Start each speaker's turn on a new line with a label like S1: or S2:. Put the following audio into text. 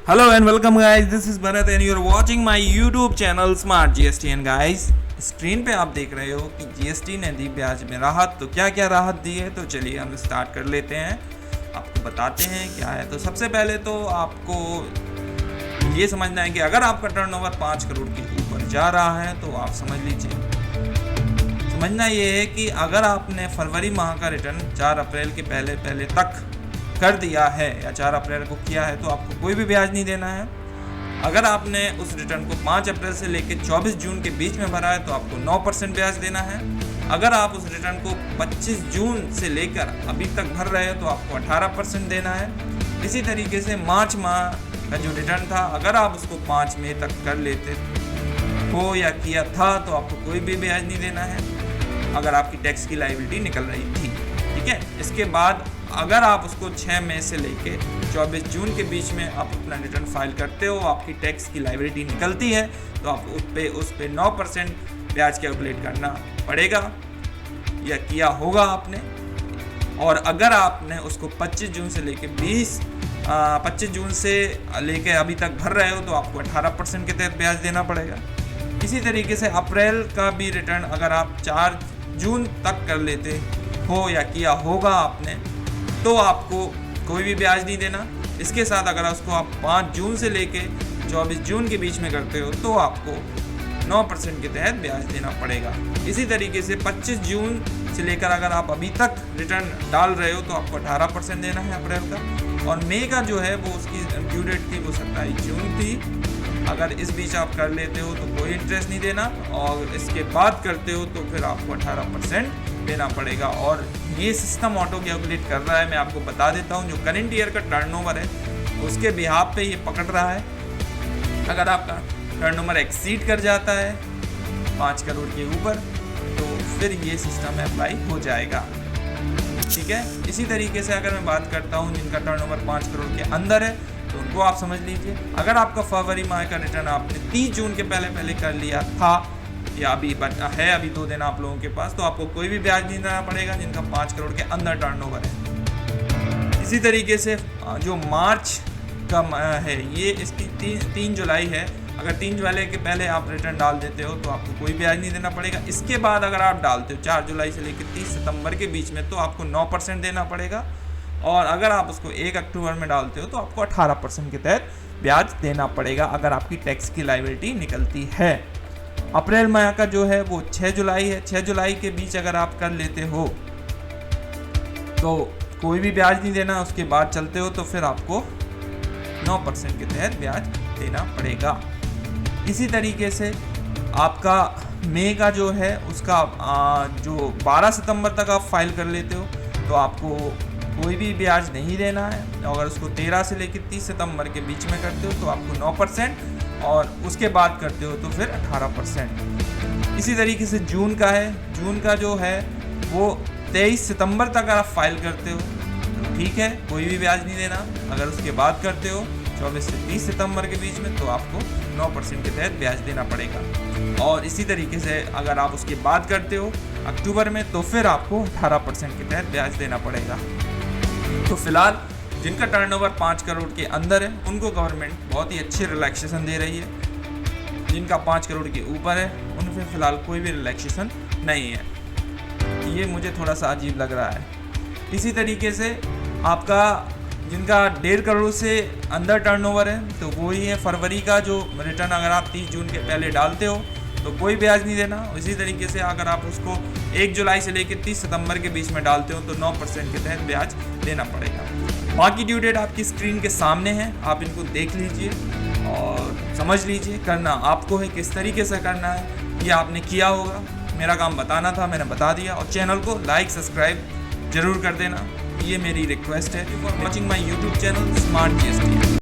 S1: Hello and welcome guys, this is Bharat and you are watching my YouTube channel Smart GST and guys, screen पे आप देख रहे हो कि GST ने दी ब्याज में राहत। तो क्या क्या राहत दी है, तो चलिए हम स्टार्ट कर लेते हैं, आपको बताते हैं क्या है। तो सबसे पहले तो आपको ये समझना है कि अगर आपका टर्नओवर 5 करोड़ के ऊपर जा रहा है तो आप समझ लीजिए, समझना ये है कि अगर आपने फरवरी माह का रिटर्न 4 अप्रैल के पहले तक कर दिया है या 4 अप्रैल को किया है तो आपको कोई भी ब्याज नहीं देना है। अगर आपने उस रिटर्न को 5 अप्रैल से लेकर 24 जून के बीच में भरा है तो आपको 9% ब्याज देना है। अगर आप उस रिटर्न को 25 जून से लेकर अभी तक भर रहे हो तो आपको 18% देना है। इसी तरीके से मार्च माह का जो रिटर्न था, अगर आप उसको 5 मई तक कर लेते हो या किया था तो आपको कोई भी ब्याज नहीं देना है, अगर आपकी टैक्स की लायबिलिटी निकल रही थी। ठीक है, इसके बाद अगर आप उसको 6 मई से लेके 24 जून के बीच में आप अपना रिटर्न फाइल करते हो, आपकी टैक्स की लायबिलिटी निकलती है तो आप उस पे 9% ब्याज कैलकुलेट करना पड़ेगा या किया होगा आपने। और अगर आपने उसको 25 जून से लेके 25 जून से लेके अभी तक भर रहे हो तो आपको 18% के तहत ब्याज देना पड़ेगा। इसी तरीके से अप्रैल का भी रिटर्न अगर आप 4 जून तक कर लेते हो या किया होगा आपने तो आपको कोई भी ब्याज नहीं देना। इसके साथ अगर उसको आप 5 जून से लेके 24 जून के बीच में करते हो तो आपको 9% के तहत ब्याज देना पड़ेगा। इसी तरीके से 25 जून से लेकर अगर आप अभी तक रिटर्न डाल रहे हो तो आपको 18% देना है अप्रैल का। और मई का जो है वो उसकी ड्यू डेट थी, वो 27 जून थी। अगर इस बीच आप कर लेते हो तो कोई इंटरेस्ट नहीं देना, और इसके बाद करते हो तो फिर आपको 18% देना पड़ेगा। और ये सिस्टम ऑटो कैलकुलेट कर रहा है, मैं आपको बता देता हूँ। जो करंट ईयर का टर्नओवर है उसके बिहाफ पे ये पकड़ रहा है। अगर आपका टर्नओवर एक्सीड कर जाता है 5 करोड़ के ऊपर तो फिर ये सिस्टम अप्लाई हो जाएगा। ठीक है, इसी तरीके से अगर मैं बात करता हूँ जिनका टर्नओवर 5 करोड़ के अंदर है तो उनको आप समझ लीजिए, अगर आपका फरवरी माह का रिटर्न आपने 30 जून के पहले कर लिया था या अभी है, अभी 2 दिन आप लोगों के पास, तो आपको कोई भी ब्याज नहीं देना पड़ेगा जिनका 5 करोड़ के अंदर टर्नओवर है। इसी तरीके से जो मार्च का है ये इसकी 3 जुलाई है, अगर 3 जुलाई के पहले आप रिटर्न डाल देते हो तो आपको कोई ब्याज नहीं देना पड़ेगा। इसके बाद अगर आप डालते हो 4 जुलाई से लेकर 30 सितंबर के बीच में तो आपको 9% देना पड़ेगा। और अगर आप उसको 1 अक्टूबर में डालते हो तो आपको 18% के तहत ब्याज देना पड़ेगा अगर आपकी टैक्स की लायबिलिटी निकलती है। अप्रैल माह का जो है वो 6 जुलाई है, 6 जुलाई के बीच अगर आप कर लेते हो तो कोई भी ब्याज नहीं देना। उसके बाद चलते हो तो फिर आपको 9% के तहत ब्याज देना पड़ेगा। इसी तरीके से आपका मई का जो है उसका जो 12 सितंबर तक आप फाइल कर लेते हो तो आपको कोई भी ब्याज नहीं देना है। अगर उसको 13 से लेकर 30 सितंबर के बीच में करते हो तो आपको 9% और उसके बाद करते हो तो फिर 18%। इसी तरीके से जून का है, जून का जो है वो 23 सितंबर तक अगर आप फाइल करते हो तो ठीक है, कोई भी ब्याज नहीं देना। अगर उसके बाद करते हो 24 से 30 सितंबर के बीच में तो आपको 9% के तहत ब्याज देना पड़ेगा। और इसी तरीके से अगर आप उसके बाद करते हो अक्टूबर में तो फिर आपको 18% के तहत ब्याज देना पड़ेगा। तो फिलहाल जिनका टर्नओवर 5 करोड़ के अंदर है उनको गवर्नमेंट बहुत ही अच्छी रिलैक्सेशन दे रही है। जिनका 5 करोड़ के ऊपर है उन पर फिलहाल कोई भी रिलैक्सेशन नहीं है। ये मुझे थोड़ा सा अजीब लग रहा है। इसी तरीके से आपका जिनका 1.5 करोड़ से अंदर टर्नओवर है तो वही है फरवरी का जो रिटर्न अगर आप 30 जून के पहले डालते हो तो कोई ब्याज नहीं देना। इसी तरीके से अगर आप उसको 1 जुलाई से लेकर 30 सितंबर के बीच में डालते हो तो 9% के तहत ब्याज देना पड़ेगा। बाकी ड्यू डेट आपकी स्क्रीन के सामने है, आप इनको देख लीजिए और समझ लीजिए। करना आपको है, किस तरीके से करना है ये आपने किया होगा। मेरा काम बताना था, मैंने बता दिया। और चैनल को लाइक सब्सक्राइब जरूर कर देना, ये मेरी रिक्वेस्ट है। For watching my YouTube channel smart GST.